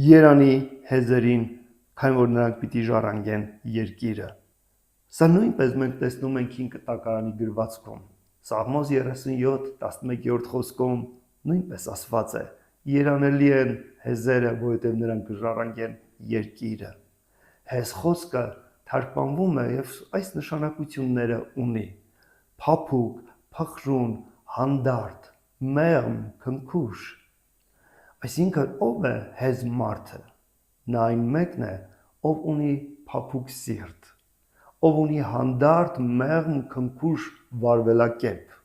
Երանի հեզերին, քանի որ նրանք պիտի ժառանգեն երկիրը։ Սա նույնպես մենք տեսնում ենք 5 կտակարանի գրվածքում։ Սաղմոս 37:11 խոսքում նույնպես ասված է. երանելի են հեզերը, որովհետև նրանք կժառանգեն երկիրը։ Հեզ խոսքը թարգմանվում է եւ այս նշանակությունները ունի. փափուկ, փխրուն, հանդարտ, մեղմ, քնքուշ։ Այսինքն ով է հեզ մարդը։ Նա այն մեկն է, ով ունի փափուկ սիրտ, ով ունի հանդարտ, մեղմ, քնքուշ վարվելակերպ,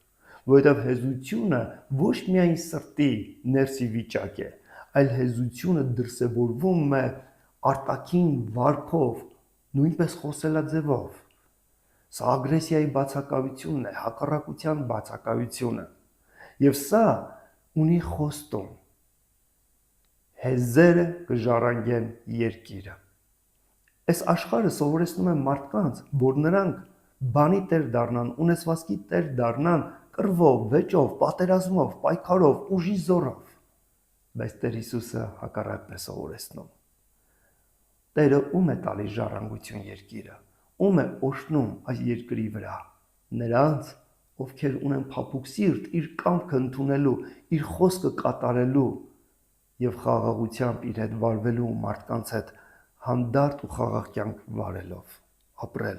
որովհետև հեզությունը ոչ միայն սրտի ներսի վիճակ է, այլ հեզությունը դրսևորվում է արտաքին վարքով, նույնպես խոսելաձևով։ Սա ագրեսիայի բացակայությունն է, հակառակության բացակայությունը։ Եվ սա ունի խոստում. հեզերը կժառանգեն երկիրը։ Այս աշխարհը սովորեցնում է մարդկանց, որ նրանք բանի տեր դառնան, ունեցվածքի տեր դառնան, կռվով, վեճով, պատերազմով, պայքարով, ուժի զորով։ Բայց Տեր Հիսուսը հակառակն է սովորեցնում։ Տերը ում է տալիս ժառանգություն երկիրը, ում է օժտնում այս երկրի վրա։ Նրանց, ովքեր ունեն փափուկ սիրտ, իր կամքը ընդունելու, իր խոսքը կատարելու եւ խաղաղությամբ իր հետ վարվելու մարդկանց հետ հանդարտ ու խաղաղ կյանք վարելով, ապրել։